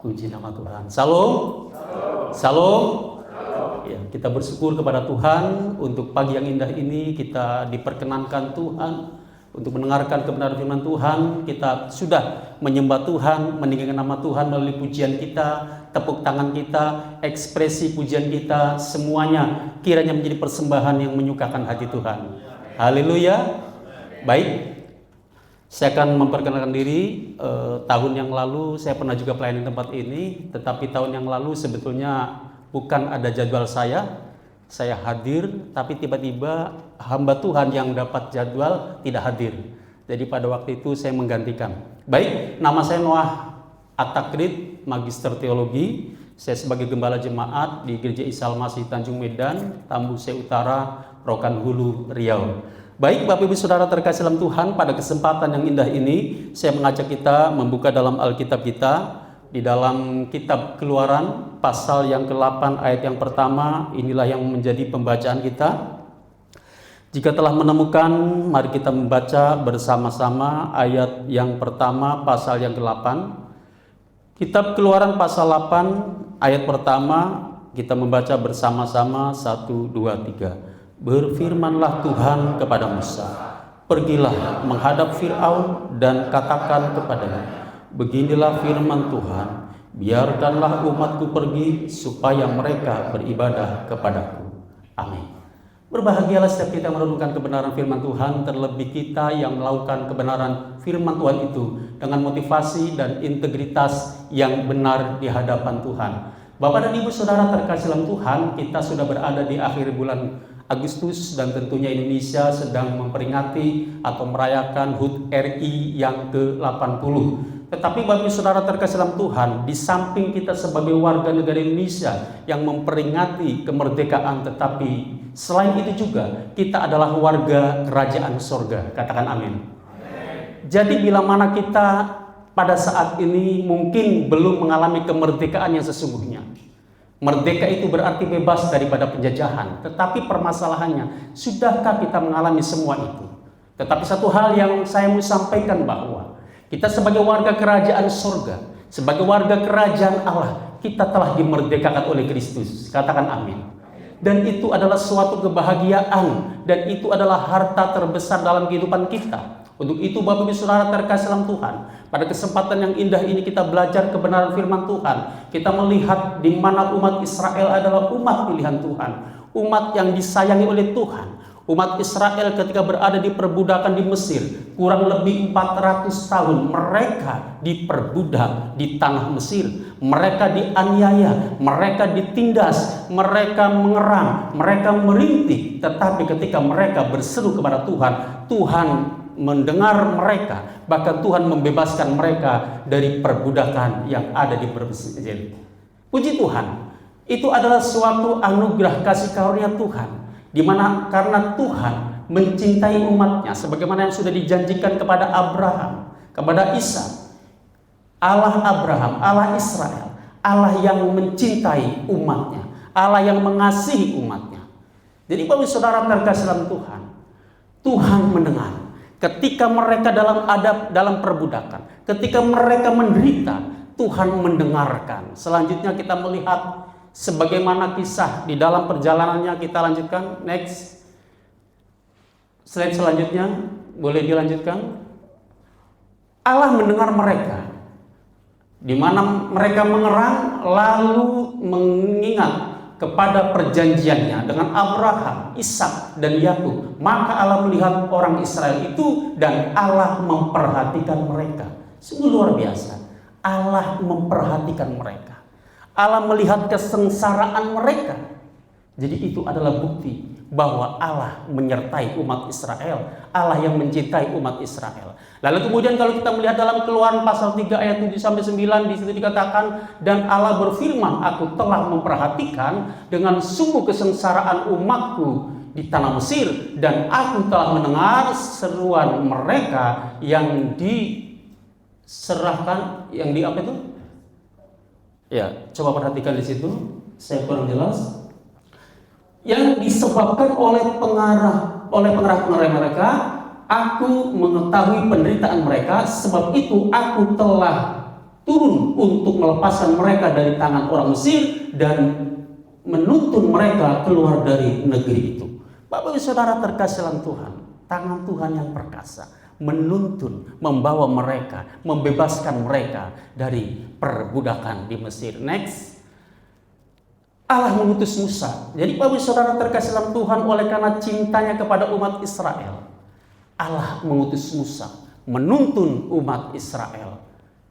Puji nama Tuhan. Salam. Salam. Ya, kita bersyukur kepada Tuhan untuk pagi yang indah ini. Kita diperkenankan Tuhan untuk mendengarkan kebenaran firman Tuhan. Kita sudah menyembah Tuhan, meninggikan nama Tuhan melalui pujian kita, tepuk tangan kita, ekspresi pujian kita, semuanya kiranya menjadi persembahan yang menyukakan hati Tuhan. Haleluya. Baik, saya akan memperkenalkan diri. Tahun yang lalu saya pernah juga pelayanan tempat ini, tetapi tahun yang lalu sebetulnya bukan ada jadwal saya hadir, tapi tiba-tiba hamba Tuhan yang dapat jadwal tidak hadir. Jadi pada waktu itu saya menggantikan. Baik, nama saya Noah Atakrit, Magister Teologi. Saya sebagai gembala jemaat di Gereja Isa Al-Masih Tanjung Medan, Tambuse Utara, Rokan Hulu, Riau. Baik Bapak Ibu Saudara terkasih dalam Tuhan, pada kesempatan yang indah ini saya mengajak kita membuka dalam Alkitab kita, di dalam kitab Keluaran pasal yang ke-8 ayat yang pertama. Inilah yang menjadi pembacaan kita. Jika telah menemukan, mari kita membaca bersama-sama ayat yang pertama pasal yang ke-8. Kitab Keluaran pasal 8 ayat pertama, kita membaca bersama-sama 1, 2, 3. Berfirmanlah Tuhan kepada Musa, pergilah menghadap Fir'aun dan katakan kepadanya, beginilah firman Tuhan, biarkanlah umatku pergi supaya mereka beribadah kepadaku. Amin. Berbahagialah setiap kita merenungkan kebenaran firman Tuhan, terlebih kita yang melakukan kebenaran firman Tuhan itu dengan motivasi dan integritas yang benar di hadapan Tuhan. Bapak dan Ibu Saudara terkasih dalam Tuhan, kita sudah berada di akhir bulan Agustus dan tentunya Indonesia sedang memperingati atau merayakan HUT RI yang ke-80. Tetapi bagi saudara terkasih dalam Tuhan, di samping kita sebagai warga negara Indonesia yang memperingati kemerdekaan, tetapi selain itu juga kita adalah warga kerajaan sorga. Katakan amin. Jadi bila mana kita pada saat ini mungkin belum mengalami kemerdekaan yang sesungguhnya. Merdeka itu berarti bebas daripada penjajahan. Tetapi permasalahannya, sudahkah kita mengalami semua itu? Tetapi satu hal yang saya mau sampaikan, bahwa kita sebagai warga kerajaan surga, sebagai warga kerajaan Allah, kita telah dimerdekakan oleh Kristus. Katakan amin. Dan itu adalah suatu kebahagiaan, dan itu adalah harta terbesar dalam kehidupan kita. Untuk itu Bapak Ibu Saudara terkasih dalam Tuhan, pada kesempatan yang indah ini kita belajar kebenaran firman Tuhan. Kita melihat di mana umat Israel adalah umat pilihan Tuhan, umat yang disayangi oleh Tuhan. Umat Israel ketika berada di perbudakan di Mesir, kurang lebih 400 tahun mereka diperbudak di tanah Mesir. Mereka dianiaya, mereka ditindas, mereka mengerang, mereka merintih. Tetapi ketika mereka berseru kepada Tuhan, Tuhan mendengar mereka, bahkan Tuhan membebaskan mereka dari perbudakan yang ada di Mesir. Puji Tuhan, itu adalah suatu anugerah kasih karunia Tuhan, di mana karena Tuhan mencintai umatnya sebagaimana yang sudah dijanjikan kepada Abraham, kepada Ishak. Allah Abraham, Allah Israel, Allah yang mencintai umatnya, Allah yang mengasihi umatnya. Jadi Bapak Saudara terkasih dalam Tuhan, Tuhan mendengar ketika mereka dalam perbudakan, ketika mereka menderita, Tuhan mendengarkan. Selanjutnya kita melihat sebagaimana kisah di dalam perjalanannya. Kita lanjutkan, next slide selanjutnya, boleh dilanjutkan. Allah mendengar mereka, di mana mereka mengerang lalu mengingat kepada perjanjiannya dengan Abraham, Ishak, dan Yakub. Maka Allah melihat orang Israel itu dan Allah memperhatikan mereka. Sungguh luar biasa. Allah memperhatikan mereka. Allah melihat kesengsaraan mereka. Jadi itu adalah bukti bahwa Allah menyertai umat Israel, Allah yang mencintai umat Israel. Lalu kemudian kalau kita melihat dalam Keluaran pasal 3 ayat 7-9, di situ dikatakan, dan Allah berfirman, aku telah memperhatikan dengan sungguh kesengsaraan umatku di tanah Mesir, dan aku telah mendengar seruan mereka yang diserahkan, yang di apa itu? Ya, coba perhatikan di situ, saya kurang jelas. Yang disebabkan oleh pengarah-pengarah mereka, aku mengetahui penderitaan mereka, sebab itu aku telah turun untuk melepaskan mereka dari tangan orang Mesir dan menuntun mereka keluar dari negeri itu. Bapak Ibu Saudara terkasih dalam Tuhan, tangan Tuhan yang perkasa menuntun, membawa mereka, membebaskan mereka dari perbudakan di Mesir. Next, Allah mengutus Musa. Jadi Bapak Ibu Saudara terkasih dalam Tuhan, oleh karena cintanya kepada umat Israel, Allah mengutus Musa menuntun umat Israel,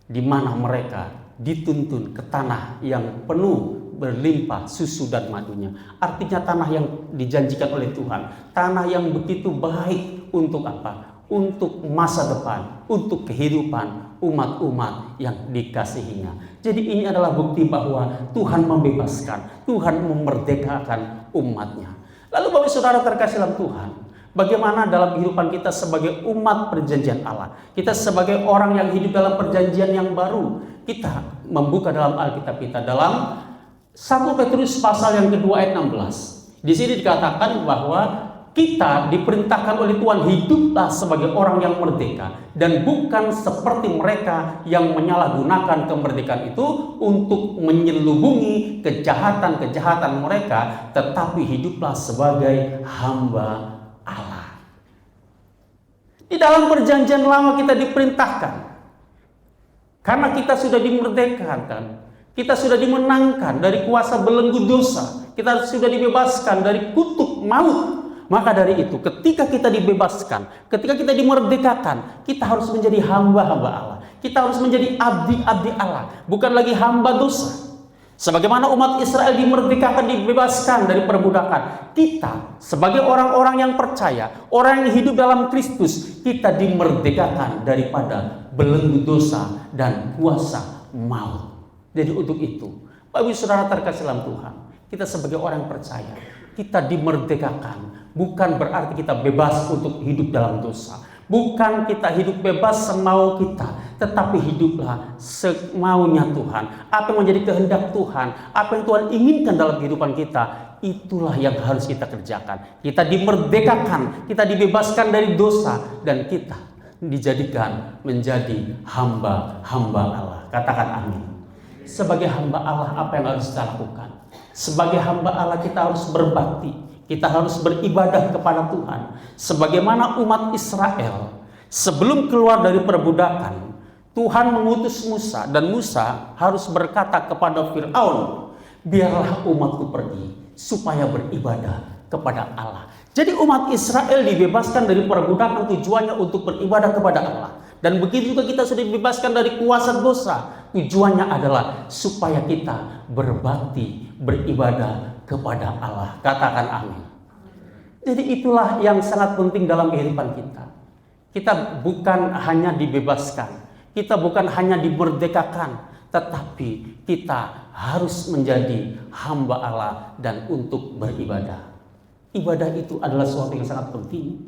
di mana mereka dituntun ke tanah yang penuh berlimpah susu dan madunya. Artinya tanah yang dijanjikan oleh Tuhan, tanah yang begitu baik untuk apa? Untuk masa depan, untuk kehidupan umat-umat yang dikasihinya. Jadi ini adalah bukti bahwa Tuhan membebaskan, Tuhan memerdekakan umatnya. Lalu Bapak Saudara terkasih dalam Tuhan, bagaimana dalam kehidupan kita sebagai umat perjanjian Allah, kita sebagai orang yang hidup dalam perjanjian yang baru, kita membuka dalam Alkitab kita dalam 1 Petrus pasal yang kedua ayat 16. Di sini dikatakan bahwa kita diperintahkan oleh Tuhan hiduplah sebagai orang yang merdeka dan bukan seperti mereka yang menyalahgunakan kemerdekaan itu untuk menyelubungi kejahatan-kejahatan mereka, tetapi hiduplah sebagai hamba Allah. Di dalam perjanjian lama kita diperintahkan, karena kita sudah dimerdekakan, kita sudah dimenangkan dari kuasa belenggu dosa, kita sudah dibebaskan dari kutuk maut. Maka dari itu, ketika kita dibebaskan, ketika kita dimerdekakan, kita harus menjadi hamba-hamba Allah. Kita harus menjadi abdi-abdi Allah, bukan lagi hamba dosa. Sebagaimana umat Israel dimerdekakan, dibebaskan dari perbudakan, kita sebagai orang-orang yang percaya, orang yang hidup dalam Kristus, kita dimerdekakan daripada belenggu dosa dan kuasa maut. Jadi untuk itu, Bapak Ibu Saudara terkasih dalam Tuhan, kita sebagai orang yang percaya, kita dimerdekakan, bukan berarti kita bebas untuk hidup dalam dosa. Bukan kita hidup bebas semau kita, tetapi hiduplah semaunya Tuhan. Apa yang menjadi kehendak Tuhan, apa yang Tuhan inginkan dalam kehidupan kita, itulah yang harus kita kerjakan. Kita dimerdekakan, kita dibebaskan dari dosa, dan kita dijadikan menjadi hamba-hamba Allah. Katakan amin. Sebagai hamba Allah, apa yang harus kita lakukan? Sebagai hamba Allah kita harus berbakti, kita harus beribadah kepada Tuhan. Sebagaimana umat Israel sebelum keluar dari perbudakan, Tuhan mengutus Musa, dan Musa harus berkata kepada Firaun, biarlah umatku pergi supaya beribadah kepada Allah. Jadi umat Israel dibebaskan dari perbudakan tujuannya untuk beribadah kepada Allah. Dan begitu juga kita sudah dibebaskan dari kuasa dosa, tujuannya adalah supaya kita berbakti, beribadah kepada Allah. Katakan amin. Jadi itulah yang sangat penting dalam kehidupan kita. Kita bukan hanya dibebaskan, kita bukan hanya dimerdekakan, tetapi kita harus menjadi hamba Allah dan untuk beribadah. Ibadah itu adalah sesuatu yang sangat penting.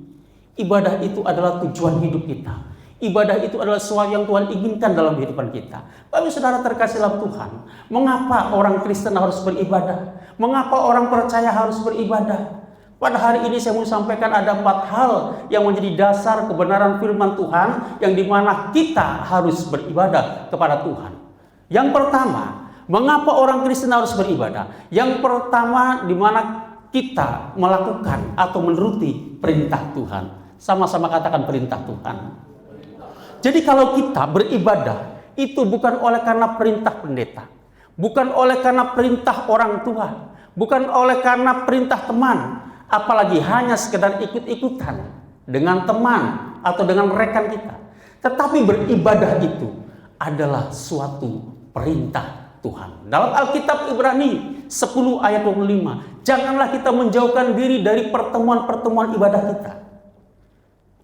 Ibadah itu adalah tujuan hidup kita. Ibadah itu adalah sesuatu yang Tuhan inginkan dalam kehidupan kita. Bapak Saudara terkasih dalam Tuhan, mengapa orang Kristen harus beribadah? Mengapa orang percaya harus beribadah? Pada hari ini saya mau sampaikan ada 4 hal yang menjadi dasar kebenaran firman Tuhan, yang dimana kita harus beribadah kepada Tuhan. Yang pertama, mengapa orang Kristen harus beribadah? Yang pertama, dimana kita melakukan atau menuruti perintah Tuhan. Sama-sama katakan perintah Tuhan. Jadi kalau kita beribadah, itu bukan oleh karena perintah pendeta, bukan oleh karena perintah orang tua, bukan oleh karena perintah teman, apalagi hanya sekedar ikut-ikutan dengan teman atau dengan rekan kita. Tetapi beribadah itu adalah suatu perintah Tuhan. Dalam Alkitab Ibrani 10 ayat 25, janganlah kita menjauhkan diri dari pertemuan-pertemuan ibadah kita.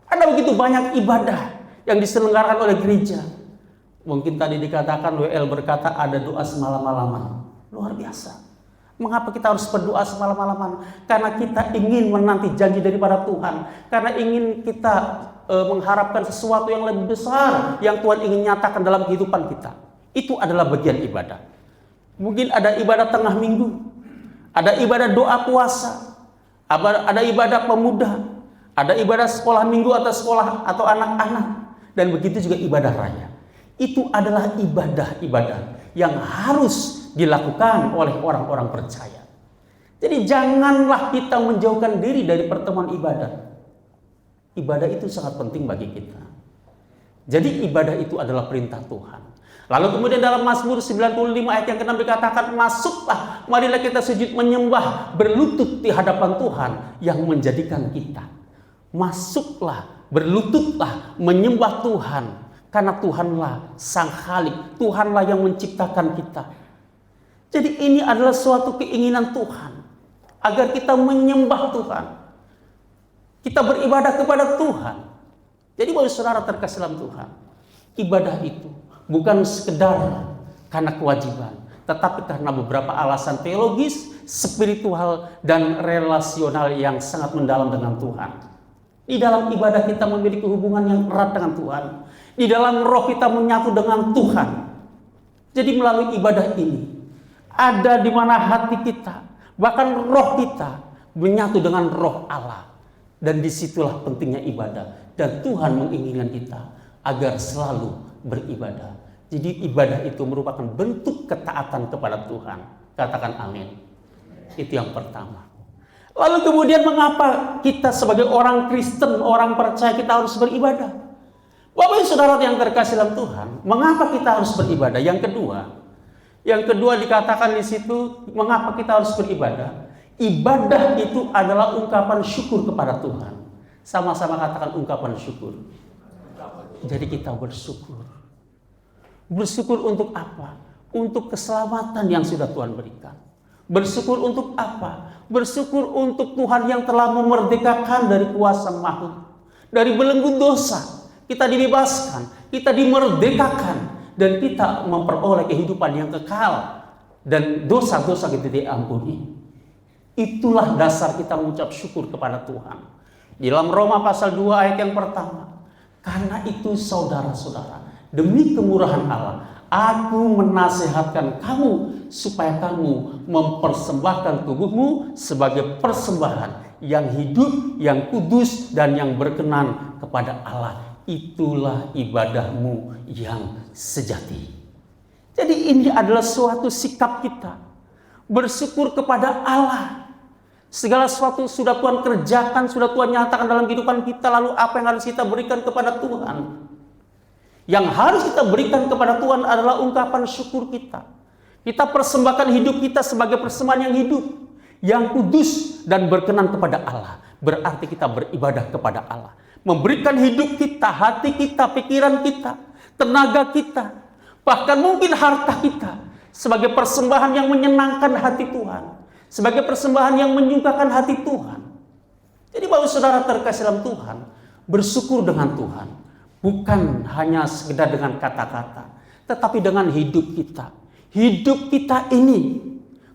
Ada begitu banyak ibadah yang diselenggarakan oleh gereja. Mungkin tadi dikatakan, WL berkata ada doa semalam-malaman. Luar biasa. Mengapa kita harus berdoa semalam-malaman? Karena kita ingin menanti janji daripada Tuhan. Karena ingin kita mengharapkan sesuatu yang lebih besar yang Tuhan ingin nyatakan dalam kehidupan kita. Itu adalah bagian ibadah. Mungkin ada ibadah tengah minggu, ada ibadah doa puasa, ada ibadah pemuda, ada ibadah sekolah minggu atau sekolah atau anak-anak. Dan begitu juga ibadah raya. Itu adalah ibadah-ibadah yang harus dilakukan oleh orang-orang percaya. Jadi janganlah kita menjauhkan diri dari pertemuan ibadah. Ibadah itu sangat penting bagi kita. Jadi ibadah itu adalah perintah Tuhan. Lalu kemudian dalam Mazmur 95 ayat yang ke-6 dikatakan, masuklah, marilah kita sujud menyembah, berlutut di hadapan Tuhan yang menjadikan kita. Masuklah, berlututlah, menyembah Tuhan, karena Tuhanlah Sang Khalik, Tuhanlah yang menciptakan kita. Jadi ini adalah suatu keinginan Tuhan, agar kita menyembah Tuhan, kita beribadah kepada Tuhan. Jadi bagi saudara terkasih dalam Tuhan, ibadah itu bukan sekedar karena kewajiban, tetapi karena beberapa alasan teologis, spiritual, dan relasional yang sangat mendalam dengan Tuhan. Di dalam ibadah kita memiliki hubungan yang erat dengan Tuhan. Di dalam roh kita menyatu dengan Tuhan. Jadi melalui ibadah ini, ada di mana hati kita, bahkan roh kita menyatu dengan roh Allah. Dan disitulah pentingnya ibadah. Dan Tuhan menginginkan kita agar selalu beribadah. Jadi ibadah itu merupakan bentuk ketaatan kepada Tuhan. Katakan amin. Itu yang pertama. Lalu kemudian mengapa kita sebagai orang Kristen, orang percaya kita harus beribadah? Bapak ibu saudara yang terkasih dalam Tuhan, mengapa kita harus beribadah? Yang kedua dikatakan di situ, mengapa kita harus beribadah? Ibadah itu adalah ungkapan syukur kepada Tuhan. Sama-sama katakan ungkapan syukur. Jadi kita bersyukur. Bersyukur untuk apa? Untuk keselamatan yang sudah Tuhan berikan. Bersyukur untuk apa? Bersyukur untuk Tuhan yang telah memerdekakan dari kuasa maut, dari belenggu dosa. Kita dibebaskan, kita dimerdekakan, dan kita memperoleh kehidupan yang kekal, dan dosa-dosa kita diampuni. Itulah dasar kita mengucap syukur kepada Tuhan. Di dalam Roma pasal 2 ayat yang pertama, karena itu saudara-saudara, demi kemurahan Allah, aku menasihatkan kamu supaya kamu mempersembahkan tubuhmu sebagai persembahan yang hidup, yang kudus, dan yang berkenan kepada Allah. Itulah ibadahmu yang sejati. Jadi ini adalah suatu sikap kita bersyukur kepada Allah. Segala sesuatu sudah Tuhan kerjakan, sudah Tuhan nyatakan dalam kehidupan kita. Lalu apa yang harus kita berikan kepada Tuhan? Yang harus kita berikan kepada Tuhan adalah ungkapan syukur kita. Kita persembahkan hidup kita sebagai persembahan yang hidup, yang kudus, dan berkenan kepada Allah. Berarti kita beribadah kepada Allah. Memberikan hidup kita, hati kita, pikiran kita, tenaga kita, bahkan mungkin harta kita sebagai persembahan yang menyenangkan hati Tuhan, sebagai persembahan yang menyukakan hati Tuhan. Jadi bapak saudara terkasih dalam Tuhan, bersyukur dengan Tuhan bukan hanya sekedar dengan kata-kata, tetapi dengan hidup kita. Hidup kita ini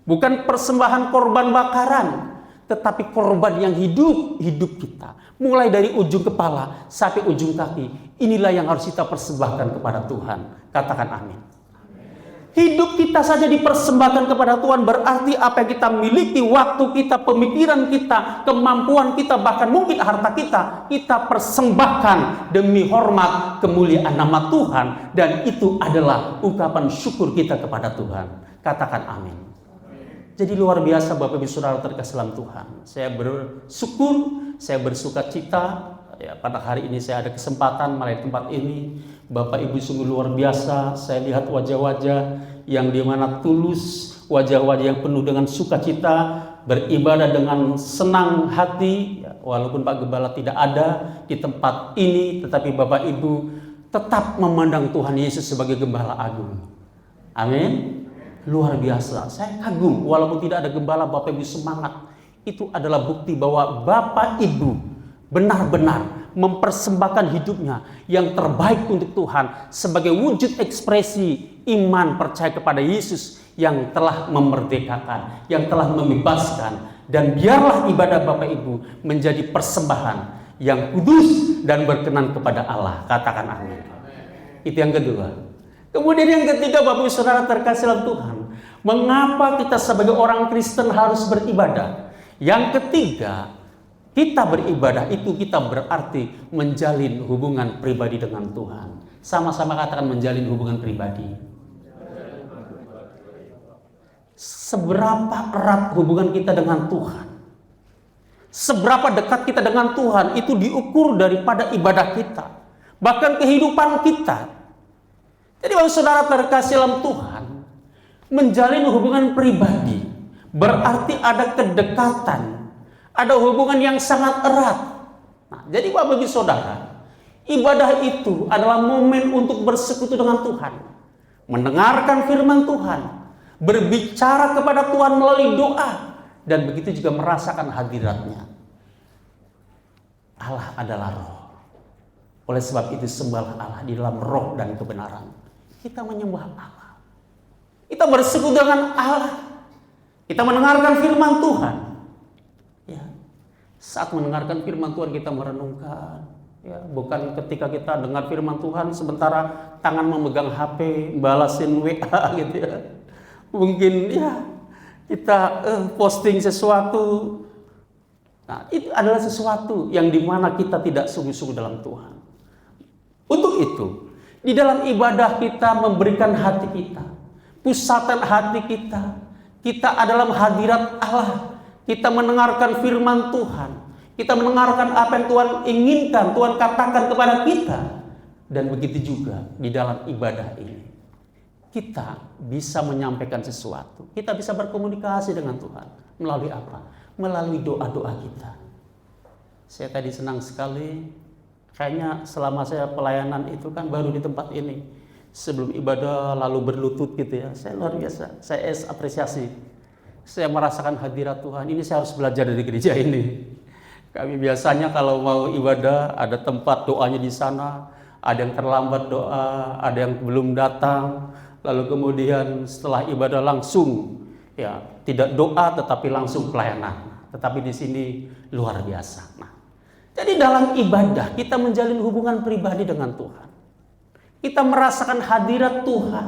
bukan persembahan korban bakaran, tetapi korban yang hidup kita. Mulai dari ujung kepala sampai ujung kaki. Inilah yang harus kita persembahkan kepada Tuhan. Katakan amin. Hidup kita saja dipersembahkan kepada Tuhan, berarti apa yang kita miliki, waktu kita, pemikiran kita, kemampuan kita, bahkan mungkin harta kita, kita persembahkan demi hormat kemuliaan nama Tuhan. Dan itu adalah ungkapan syukur kita kepada Tuhan. Katakan amin. Jadi luar biasa Bapak Ibu Saudara terkasih dalam Tuhan. Saya bersyukur, saya bersuka cita. Ya, pada hari ini saya ada kesempatan melayani tempat ini. Bapak Ibu sungguh luar biasa. Saya lihat wajah-wajah yang dimana tulus, wajah-wajah yang penuh dengan sukacita, beribadah dengan senang hati. Ya, walaupun Pak Gembala tidak ada di tempat ini, tetapi Bapak Ibu tetap memandang Tuhan Yesus sebagai Gembala Agung. Amin. Luar biasa, saya kagum. Walaupun tidak ada gembala, Bapak Ibu semangat. Itu adalah bukti bahwa Bapak Ibu benar-benar mempersembahkan hidupnya yang terbaik untuk Tuhan sebagai wujud ekspresi iman percaya kepada Yesus yang telah memerdekakan, yang telah membebaskan. Dan biarlah ibadah Bapak Ibu menjadi persembahan yang kudus dan berkenan kepada Allah. Katakan amin. Itu yang kedua. Kemudian yang ketiga Bapak Ibu Saudara terkasih dalam Tuhan, mengapa kita sebagai orang Kristen harus beribadah? Yang ketiga, kita beribadah itu kita berarti menjalin hubungan pribadi dengan Tuhan. Sama-sama katakan menjalin hubungan pribadi. Seberapa erat hubungan kita dengan Tuhan, seberapa dekat kita dengan Tuhan, itu diukur daripada ibadah kita, bahkan kehidupan kita. Jadi kalau saudara terkasih dalam Tuhan, menjalin hubungan pribadi berarti ada kedekatan, ada hubungan yang sangat erat. Nah, jadi bagi saudara, ibadah itu adalah momen untuk bersekutu dengan Tuhan, mendengarkan firman Tuhan, berbicara kepada Tuhan melalui doa, dan begitu juga merasakan hadiratnya. Allah adalah roh. Oleh sebab itu sembahlah Allah di dalam roh dan kebenaran. Kita menyembah Allah. Kita bersekutu dengan Allah. Kita mendengarkan firman Tuhan. Ya. Saat mendengarkan firman Tuhan kita merenungkan. Ya, bukan ketika kita dengar firman Tuhan sementara tangan memegang HP, balasin WA gitu ya. Mungkin ya kita posting sesuatu. Nah, itu adalah sesuatu yang dimana kita tidak sungguh-sungguh dalam Tuhan. Untuk itu, di dalam ibadah kita memberikan hati kita, pusatan hati kita adalah hadirat Allah. Kita mendengarkan firman Tuhan, kita mendengarkan apa yang Tuhan inginkan, Tuhan katakan kepada kita. Dan begitu juga di dalam ibadah ini, kita bisa menyampaikan sesuatu, kita bisa berkomunikasi dengan Tuhan. Melalui apa? Melalui doa-doa kita. Saya tadi senang sekali, kayaknya selama saya pelayanan itu kan baru di tempat ini. Sebelum ibadah lalu berlutut gitu ya, saya luar biasa, saya apresiasi. Saya merasakan hadirat Tuhan, ini saya harus belajar dari gereja ini. Kami biasanya kalau mau ibadah, ada tempat doanya di sana, ada yang terlambat doa, ada yang belum datang, lalu kemudian setelah ibadah langsung, ya tidak doa tetapi langsung pelayanan. Tetapi di sini luar biasa. Nah, jadi dalam ibadah kita menjalin hubungan pribadi dengan Tuhan. Kita merasakan hadirat Tuhan.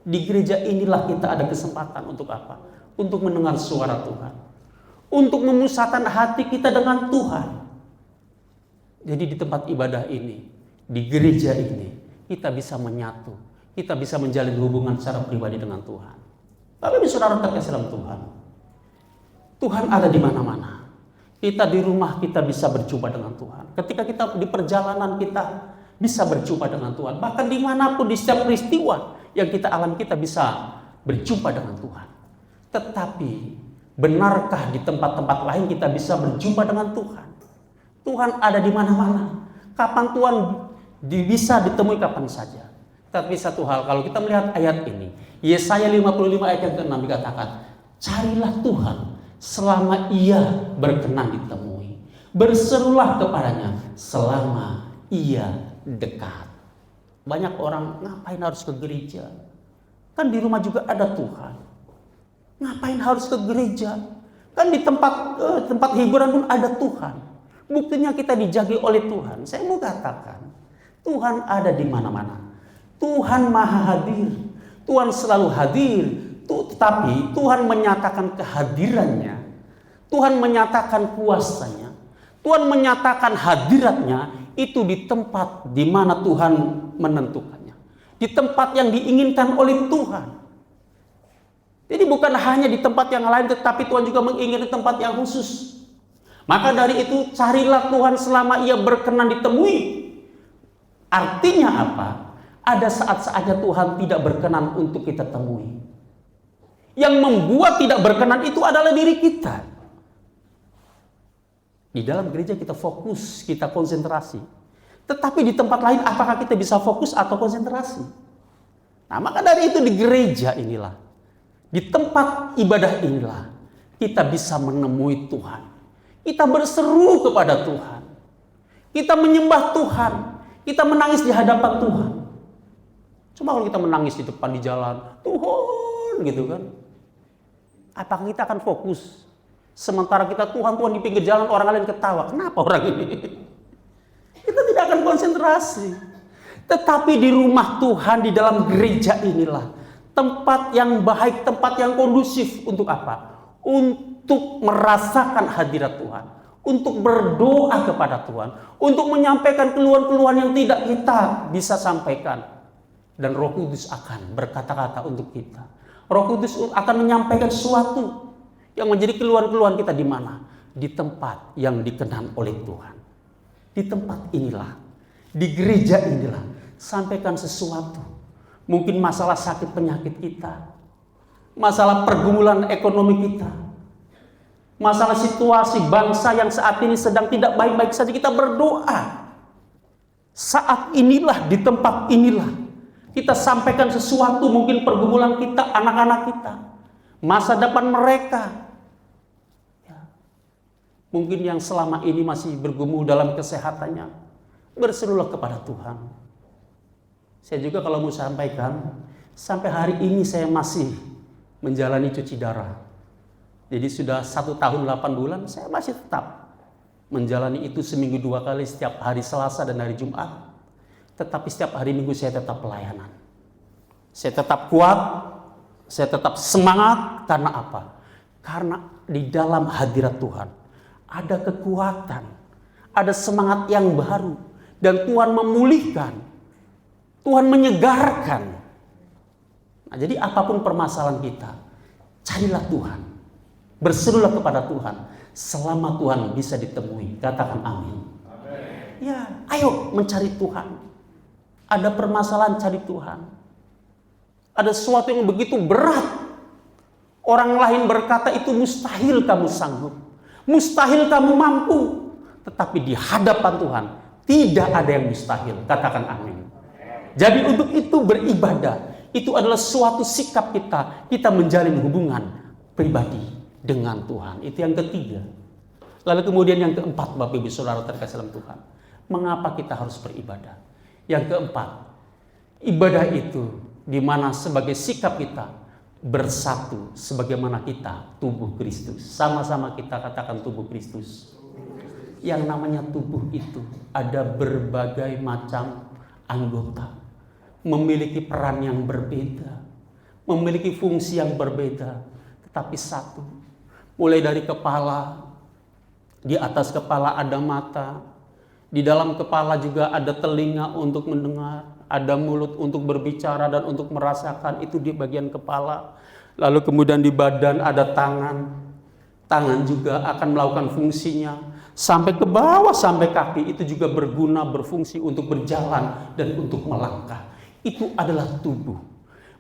Di gereja inilah kita ada kesempatan untuk apa? Untuk mendengar suara Tuhan. Untuk memusatkan hati kita dengan Tuhan. Jadi di tempat ibadah ini, di gereja ini, kita bisa menyatu. Kita bisa menjalin hubungan secara pribadi dengan Tuhan. Bapak Ibu Saudara terkasih dalam Tuhan. Tuhan ada di mana-mana. Kita di rumah kita bisa berjumpa dengan Tuhan. Ketika kita di perjalanan kita bisa berjumpa dengan Tuhan. Bahkan dimanapun, di setiap peristiwa yang kita alami, kita bisa berjumpa dengan Tuhan. Tetapi benarkah di tempat-tempat lain kita bisa berjumpa dengan Tuhan? Tuhan ada di mana-mana. Kapan Tuhan bisa ditemui kapan saja. Tapi satu hal, kalau kita melihat ayat ini, Yesaya 55 ayat yang ke-6 dikatakan, carilah Tuhan selama ia berkenan ditemui. Berserulah kepadanya selama ia dekat. Banyak orang, ngapain harus ke gereja? Kan di rumah juga ada Tuhan. Ngapain harus ke gereja? Kan di tempat hiburan pun ada Tuhan. Buktinya kita dijaga oleh Tuhan. Saya mau katakan, Tuhan ada di mana-mana. Tuhan maha hadir. Tuhan selalu hadir. Tetapi Tuhan menyatakan kehadirannya. Tuhan menyatakan kuasanya. Tuhan menyatakan hadiratnya itu di tempat di mana Tuhan menentukannya. Di tempat yang diinginkan oleh Tuhan. Jadi bukan hanya di tempat yang lain, tetapi Tuhan juga menginginkan tempat yang khusus. Maka dari itu carilah Tuhan selama ia berkenan ditemui. Artinya apa? Ada saat-saatnya Tuhan tidak berkenan untuk kita temui. Yang membuat tidak berkenan itu adalah diri kita. Di dalam gereja kita fokus, kita konsentrasi. Tetapi di tempat lain apakah kita bisa fokus atau konsentrasi? Nah, maka dari itu di gereja inilah, di tempat ibadah inilah, kita bisa menemui Tuhan. Kita berseru kepada Tuhan. Kita menyembah Tuhan. Kita menangis di hadapan Tuhan. Cuma kalau kita menangis di depan di jalan, Tuhan gitu kan. Apakah kita akan fokus? Sementara kita Tuhan di pinggir jalan, orang lain ketawa. Kenapa orang ini? Kita tidak akan konsentrasi. Tetapi di rumah Tuhan, di dalam gereja inilah tempat yang baik, tempat yang kondusif untuk apa? Untuk merasakan hadirat Tuhan. untuk berdoa kepada Tuhan, untuk menyampaikan keluhan-keluhan yang tidak kita bisa sampaikan. Dan Roh Kudus akan berkata-kata untuk kita. Roh Kudus akan menyampaikan sesuatu yang menjadi keluhan-keluhan kita di mana? Di tempat yang dikenan oleh Tuhan. Di tempat inilah, di gereja inilah, sampaikan sesuatu. Mungkin masalah sakit penyakit kita, masalah pergumulan ekonomi kita, masalah situasi bangsa yang saat ini sedang tidak baik-baik saja, kita berdoa. Saat inilah, di tempat inilah, kita sampaikan sesuatu, mungkin pergumulan kita, anak-anak kita, masa depan mereka. Ya. Mungkin yang selama ini masih bergumul dalam kesehatannya, berserulah kepada Tuhan. Saya juga kalau mau sampaikan, sampai hari ini saya masih menjalani cuci darah. Jadi sudah 1 tahun 8 bulan, saya masih tetap menjalani itu seminggu 2 kali, setiap hari Selasa dan hari Jumat. Tetapi setiap hari Minggu saya tetap pelayanan. Saya tetap kuat, saya tetap semangat. Karena apa? Karena di dalam hadirat Tuhan ada kekuatan, ada semangat yang baru. Dan Tuhan memulihkan, Tuhan menyegarkan. Nah, jadi apapun permasalahan kita, carilah Tuhan. Berserulah kepada Tuhan selama Tuhan bisa ditemui. Katakan amin. Amin. Ya, ayo mencari Tuhan. Ada permasalahan, cari Tuhan. Ada sesuatu yang begitu berat. Orang lain berkata itu mustahil kamu sanggup. Mustahil kamu mampu. Tetapi di hadapan Tuhan tidak ada yang mustahil. Katakan amin. Jadi untuk itu beribadah. Itu adalah suatu sikap kita. Kita menjalin hubungan pribadi dengan Tuhan. Itu yang ketiga. Lalu kemudian yang keempat, Bapak Ibu Saudara terkasih dalam Tuhan. Mengapa kita harus beribadah? Yang keempat, ibadah itu di mana sebagai sikap kita bersatu sebagaimana kita tubuh Kristus. Sama-sama kita katakan tubuh Kristus. Yang namanya tubuh itu ada berbagai macam anggota, memiliki peran yang berbeda, memiliki fungsi yang berbeda, tetapi satu. Mulai dari kepala, di atas kepala ada mata, di dalam kepala juga ada telinga untuk mendengar, ada mulut untuk berbicara dan untuk merasakan, itu di bagian kepala. Lalu kemudian di badan ada tangan. Tangan juga akan melakukan fungsinya. Sampai ke bawah, sampai kaki, itu juga berguna, berfungsi untuk berjalan dan untuk melangkah. Itu adalah tubuh.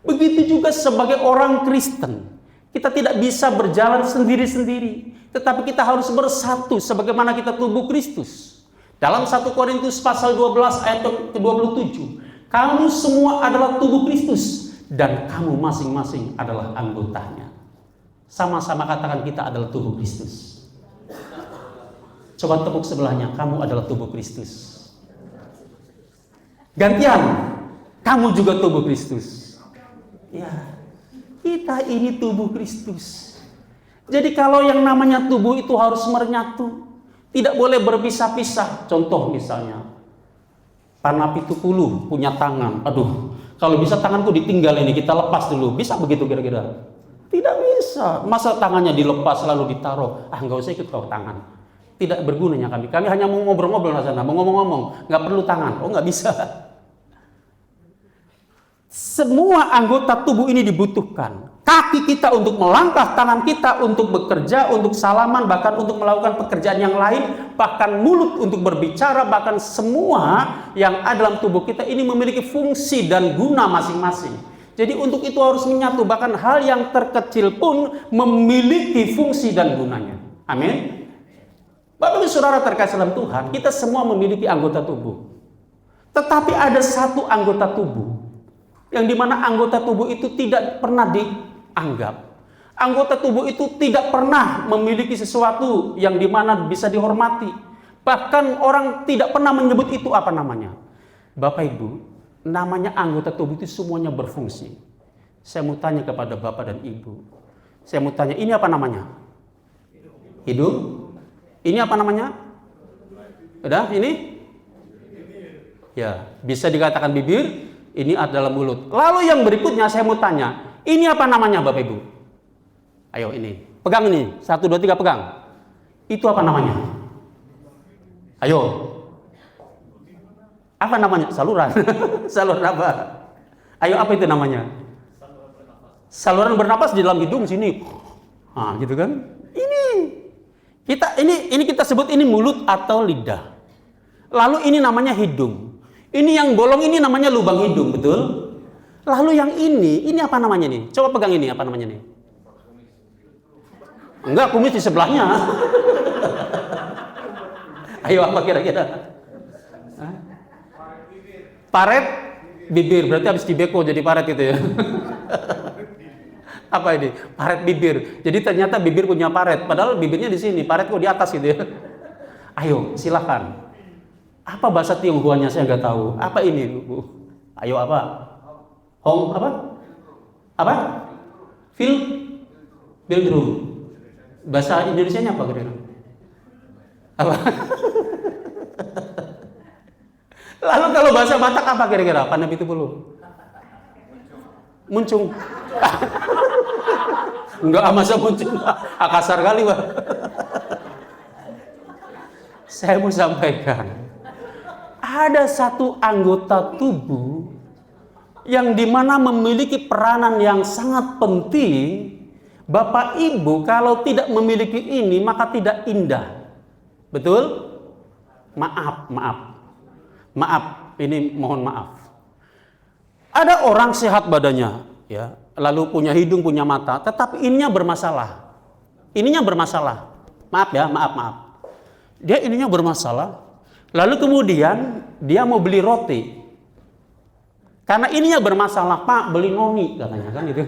Begitu juga sebagai orang Kristen. Kita tidak bisa berjalan sendiri-sendiri. Tetapi kita harus bersatu sebagaimana kita tubuh Kristus. Dalam 1 Korintus pasal 12 ayat ke-27, kamu semua adalah tubuh Kristus dan kamu masing-masing adalah anggotanya. Sama-sama katakan kita adalah tubuh Kristus. Coba tepuk sebelahnya, kamu adalah tubuh Kristus. Gantian, kamu juga tubuh Kristus. Ya, kita ini tubuh Kristus. Jadi kalau yang namanya tubuh itu harus menyatu. Tidak boleh berpisah-pisah. Contoh misalnya, Panapitupulu punya tangan. Aduh, kalau bisa tanganku ditinggal ini, kita lepas dulu. Bisa begitu kira-kira? Tidak bisa. Masa tangannya dilepas lalu ditaruh? Nggak usah ikut kau tangan. Tidak bergunanya kami. Kami hanya mau ngobrol-ngobrol di sana, mau ngomong-ngomong. Nggak perlu tangan. Oh, nggak bisa. Semua anggota tubuh ini dibutuhkan. Kaki kita untuk melangkah, tangan kita untuk bekerja, untuk salaman, bahkan untuk melakukan pekerjaan yang lain, bahkan mulut untuk berbicara, bahkan semua yang ada dalam tubuh kita ini memiliki fungsi dan guna masing-masing. Jadi untuk itu harus menyatu, bahkan hal yang terkecil pun memiliki fungsi dan gunanya. Amin. Bapak Ibu Saudara terkasih dalam Tuhan, kita semua memiliki anggota tubuh. Tetapi ada satu anggota tubuh yang dimana anggota tubuh itu tidak pernah dianggap. Anggota tubuh itu tidak pernah memiliki sesuatu yang dimana bisa dihormati. Bahkan orang tidak pernah menyebut itu apa namanya. Bapak Ibu, namanya anggota tubuh itu semuanya berfungsi. Saya mau tanya kepada Bapak dan Ibu. Saya mau tanya, ini apa namanya? Hidung. Ini apa namanya? Udah, ini? Ya, bisa dikatakan bibir. Ini adalah mulut. Lalu yang berikutnya saya mau tanya, ini apa namanya Bapak Ibu? Ayo ini, pegang ini, 1, 2, 3 pegang. Itu apa namanya? Ayo. Apa namanya? Saluran. Saluran apa? Ayo, apa itu namanya? Saluran bernapas di dalam hidung sini. Nah, gitu kan? Ini kita sebut ini mulut atau lidah. Lalu ini namanya hidung. Ini yang bolong ini namanya lubang hidung, betul? Lalu yang ini apa namanya nih? Coba pegang ini, apa namanya nih? Enggak, kumis di sebelahnya. Ayo, apa kira-kira? Paret bibir, berarti habis dibeko jadi paret gitu ya. Apa ini? Paret bibir. Jadi ternyata bibir punya paret, padahal bibirnya di sini, paret kok di atas gitu ya. Ayo, silakan. Apa bahasa Tionghoanya saya nggak tahu. Apa ini, Bu? Ayo, apa? Hong apa? Apa? Bildrum. Bahasa Indonesianya apa kira-kira? Apa? Lalu kalau bahasa Batak apa kira-kira? Pandai itu belum? Muncung. Enggak, masa muncung. Kasar kali, Pak. Saya mau sampaikan, ada satu anggota tubuh yang dimana memiliki peranan yang sangat penting. Bapak Ibu kalau tidak memiliki ini maka tidak indah. Betul? Maaf. Ini mohon maaf. Ada orang sehat badannya, ya, lalu punya hidung, punya mata, tetapi ininya bermasalah. Maaf ya, maaf. Dia ininya bermasalah. Lalu kemudian dia mau beli roti. Karena ininya bermasalah, Pak, beli noni katanya kan gitu.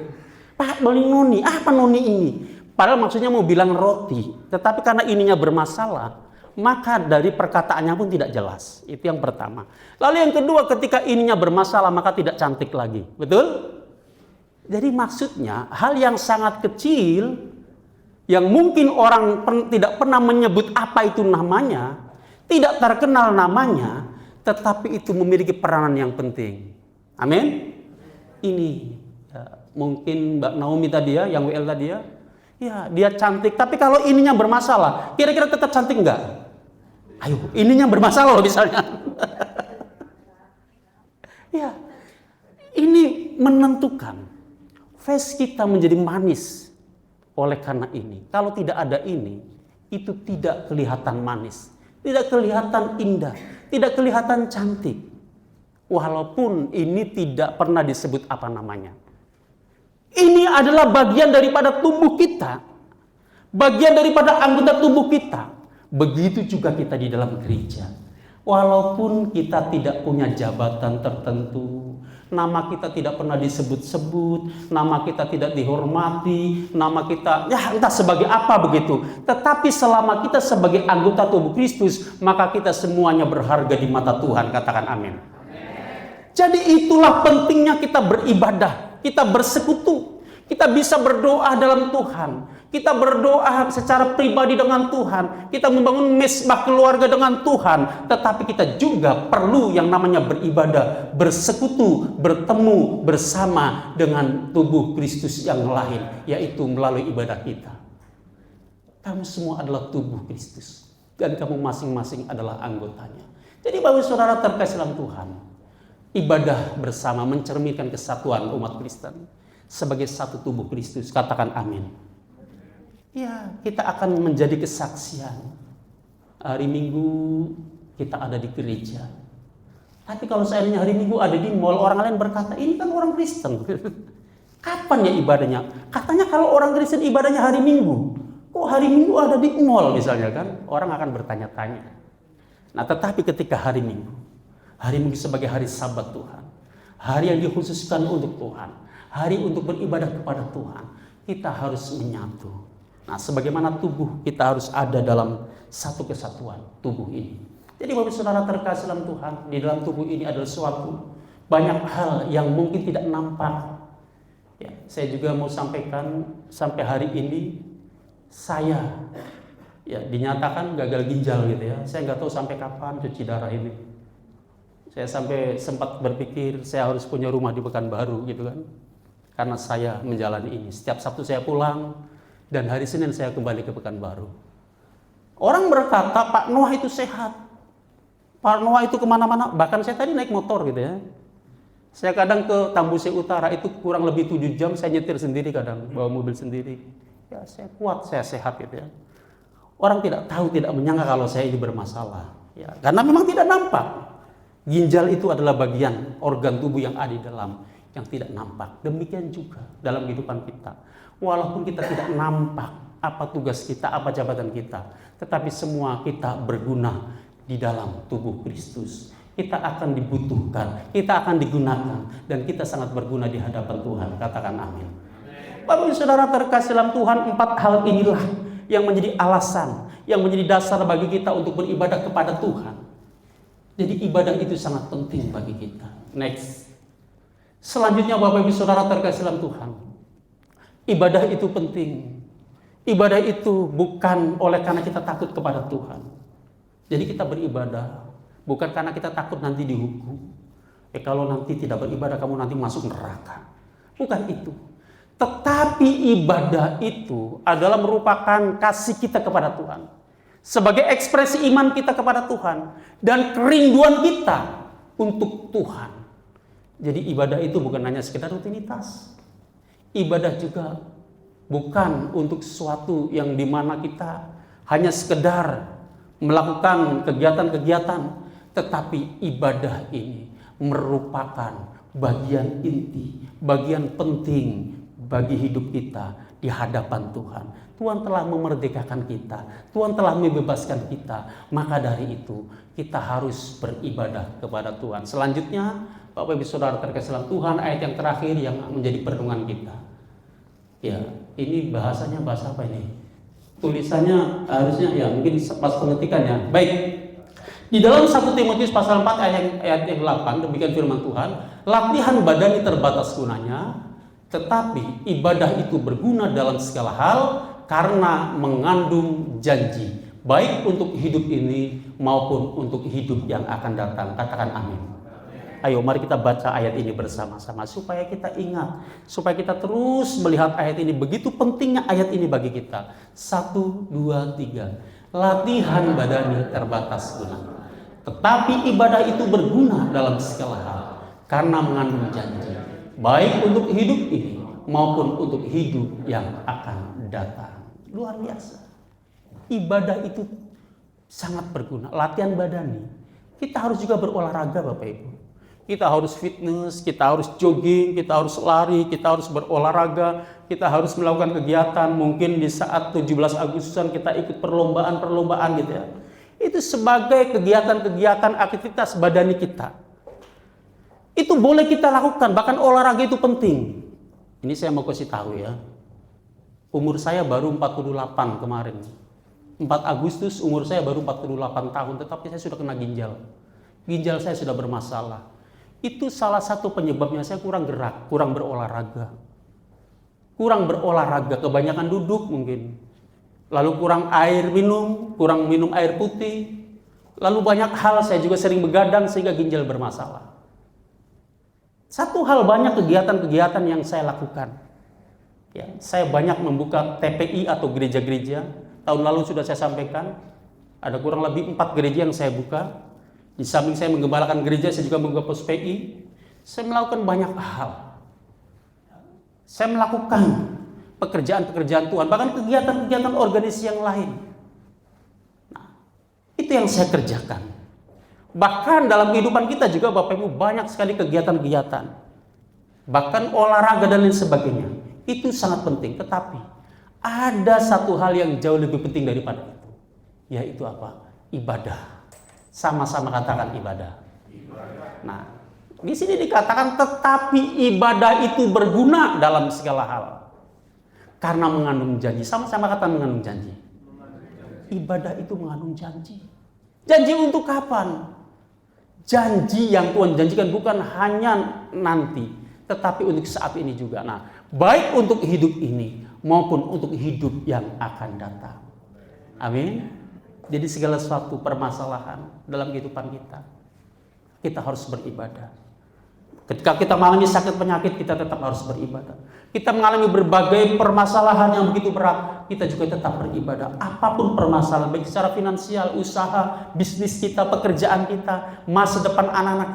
Pak, beli noni. Apa noni ini? Padahal maksudnya mau bilang roti, tetapi karena ininya bermasalah, maka dari perkataannya pun tidak jelas. Itu yang pertama. Lalu yang kedua, ketika ininya bermasalah maka tidak cantik lagi. Betul? Jadi maksudnya hal yang sangat kecil yang mungkin orang tidak pernah menyebut apa itu namanya, tidak terkenal namanya, tetapi itu memiliki peranan yang penting. Amin. Ini ya, mungkin Mbak Naomi tadi ya, yang WL tadi ya, dia cantik, tapi kalau ininya bermasalah, kira-kira tetap cantik enggak? Ayo, ininya bermasalah loh misalnya. Ya, ini menentukan face kita menjadi manis. Oleh karena ini, kalau tidak ada ini, itu tidak kelihatan manis, tidak kelihatan indah, tidak kelihatan cantik. Walaupun ini tidak pernah disebut apa namanya. Ini adalah bagian daripada tubuh kita, bagian daripada anggota tubuh kita. Begitu juga kita di dalam gereja. Walaupun kita tidak punya jabatan tertentu, nama kita tidak pernah disebut-sebut, nama kita tidak dihormati, nama kita ya entah sebagai apa begitu. Tetapi selama kita sebagai anggota tubuh Kristus, maka kita semuanya berharga di mata Tuhan. Katakan amin. Jadi itulah pentingnya kita beribadah, kita bersekutu, kita bisa berdoa dalam Tuhan. Kita berdoa secara pribadi dengan Tuhan. Kita membangun mesbah keluarga dengan Tuhan. Tetapi kita juga perlu yang namanya beribadah, bersekutu, bertemu bersama dengan tubuh Kristus yang lain, yaitu melalui ibadah kita. Kamu semua adalah tubuh Kristus, dan kamu masing-masing adalah anggotanya. Jadi Bapak Saudara terkasih dalam Tuhan, ibadah bersama mencerminkan kesatuan umat Kristen sebagai satu tubuh Kristus. Katakan amin. Ya, kita akan menjadi kesaksian. Hari Minggu kita ada di gereja. Tapi kalau seandainya hari Minggu ada di mall, orang lain berkata, ini kan orang Kristen. Kapan ya ibadahnya? Katanya kalau orang Kristen ibadahnya hari Minggu. Kok hari Minggu ada di mall misalnya kan? Orang akan bertanya-tanya. Nah, tetapi ketika hari Minggu sebagai hari Sabat Tuhan, hari yang dikhususkan untuk Tuhan, hari untuk beribadah kepada Tuhan, kita harus menyatu. Nah, sebagaimana tubuh kita harus ada dalam satu kesatuan tubuh ini. Jadi Bapak Saudara terkasih dalam Tuhan, di dalam tubuh ini adalah suatu banyak hal yang mungkin tidak nampak. Ya, saya juga mau sampaikan sampai hari ini saya dinyatakan gagal ginjal gitu ya. Saya nggak tahu sampai kapan cuci darah ini. Saya sampai sempat berpikir saya harus punya rumah di Pekanbaru gitu kan. Karena saya menjalani ini. Setiap Sabtu saya pulang. Dan hari Senin saya kembali ke Pekanbaru. Orang berkata, Pak Noah itu sehat. Pak Noah itu kemana-mana, bahkan saya tadi naik motor gitu ya. Saya kadang ke Tambuse Utara itu kurang lebih 7 jam, saya nyetir sendiri kadang, bawa mobil sendiri. Ya saya kuat, saya sehat gitu ya. Orang tidak tahu, tidak menyangka kalau saya ini bermasalah. Ya, karena memang tidak nampak. Ginjal itu adalah bagian organ tubuh yang ada di dalam, yang tidak nampak. Demikian juga dalam kehidupan kita. Walaupun kita tidak nampak apa tugas kita, apa jabatan kita, tetapi semua kita berguna di dalam tubuh Kristus. Kita akan dibutuhkan, kita akan digunakan, dan kita sangat berguna di hadapan Tuhan. Katakan amin. Bapak Ibu Saudara terkasih dalam Tuhan, 4 hal inilah yang menjadi alasan, yang menjadi dasar bagi kita untuk beribadah kepada Tuhan. Jadi ibadah itu sangat penting bagi kita. Next. Selanjutnya Bapak Ibu Saudara terkasih dalam Tuhan, ibadah itu penting. Ibadah itu bukan oleh karena kita takut kepada Tuhan. Jadi kita beribadah bukan karena kita takut nanti dihukum. Kalau nanti tidak beribadah kamu nanti masuk neraka. Bukan itu. Tetapi ibadah itu adalah merupakan kasih kita kepada Tuhan. Sebagai ekspresi iman kita kepada Tuhan. Dan kerinduan kita untuk Tuhan. Jadi ibadah itu bukan hanya sekedar rutinitas. Ibadah juga bukan untuk sesuatu yang dimana kita hanya sekedar melakukan kegiatan-kegiatan. Tetapi ibadah ini merupakan bagian inti, bagian penting bagi hidup kita di hadapan Tuhan. Tuhan telah memerdekakan kita, Tuhan telah membebaskan kita. Maka dari itu kita harus beribadah kepada Tuhan. Selanjutnya Bapak Ibu Saudara terkasih dalam Tuhan, ayat yang terakhir yang menjadi perenungan kita. Ya, ini bahasanya bahasa apa ini? Tulisannya harusnya ya mungkin pas pengetikannya. Baik. Di dalam 1 Timotius pasal 4 ayat yang 8 demikian firman Tuhan, latihan badani terbatas gunanya, tetapi ibadah itu berguna dalam segala hal karena mengandung janji, baik untuk hidup ini maupun untuk hidup yang akan datang. Katakan amin. Ayo mari kita baca ayat ini bersama-sama supaya kita ingat, supaya kita terus melihat ayat ini. Begitu pentingnya ayat ini bagi kita. 1, 2, 3. Latihan badani terbatas gunanya, tetapi ibadah itu berguna dalam segala hal karena mengandung janji, baik untuk hidup ini maupun untuk hidup yang akan datang. Luar biasa. Ibadah itu sangat berguna. Latihan badani. Kita harus juga berolahraga Bapak Ibu. Kita harus fitness, kita harus jogging, kita harus lari, kita harus berolahraga, kita harus melakukan kegiatan. Mungkin di saat 17 Agustusan kita ikut perlombaan-perlombaan gitu ya. Itu sebagai kegiatan-kegiatan aktivitas badani kita. Itu boleh kita lakukan, bahkan olahraga itu penting. Ini saya mau kasih tahu ya. Umur saya baru 48 kemarin. 4 Agustus umur saya baru 48 tahun, tetapi saya sudah kena ginjal. Ginjal saya sudah bermasalah. Itu salah satu penyebabnya saya kurang gerak, kurang berolahraga. Kurang berolahraga, kebanyakan duduk mungkin. Lalu kurang air minum, kurang minum air putih. Lalu banyak hal saya juga sering begadang sehingga ginjal bermasalah. Satu hal banyak kegiatan-kegiatan yang saya lakukan. Ya, saya banyak membuka TPI atau gereja-gereja. Tahun lalu sudah saya sampaikan, ada kurang lebih 4 gereja yang saya buka. Di samping saya menggembalakan gereja, saya juga membuka pos PI. Saya melakukan banyak hal. Saya melakukan pekerjaan-pekerjaan Tuhan, bahkan kegiatan-kegiatan organisasi yang lain. Nah, itu yang saya kerjakan. Bahkan dalam kehidupan kita juga Bapak Ibu banyak sekali kegiatan-kegiatan. Bahkan olahraga dan lain sebagainya. Itu sangat penting, tetapi ada satu hal yang jauh lebih penting daripada itu. Yaitu apa? Ibadah. Sama-sama katakan ibadah. Nah, di sini dikatakan tetapi ibadah itu berguna dalam segala hal. Karena mengandung janji. Sama-sama kata mengandung janji. Ibadah itu mengandung janji. Janji untuk kapan? Janji yang Tuhan janjikan bukan hanya nanti, tetapi untuk saat ini juga. Nah, baik untuk hidup ini maupun untuk hidup yang akan datang. Amin. Jadi segala sesuatu permasalahan dalam kehidupan kita harus beribadah. Ketika kita mengalami sakit penyakit, kita tetap harus beribadah. Kita mengalami berbagai permasalahan yang begitu berat, kita juga tetap beribadah. Apapun permasalahan, baik secara finansial, usaha, bisnis kita, pekerjaan kita, masa depan anak-anak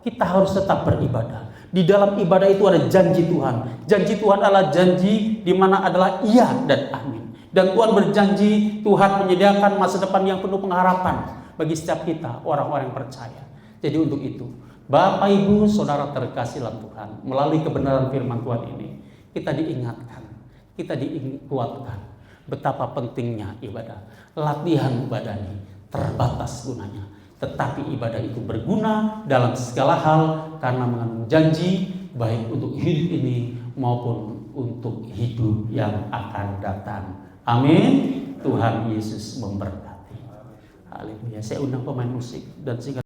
kita harus tetap beribadah. Di dalam ibadah itu ada janji Tuhan. Janji Tuhan adalah janji di mana adalah iya dan amin. Dan Tuhan berjanji, Tuhan menyediakan masa depan yang penuh pengharapan bagi setiap kita, orang-orang yang percaya. Jadi untuk itu, Bapak Ibu Saudara terkasih dalam Tuhan, melalui kebenaran firman Tuhan ini, kita diingatkan, kita dikuatkan betapa pentingnya ibadah. Latihan badani terbatas gunanya, tetapi ibadah itu berguna dalam segala hal karena mengandung janji baik untuk hidup ini maupun untuk hidup yang akan datang. Amin. Tuhan Yesus memberkati. Haleluya. Saya undang pemain musik dan singkat.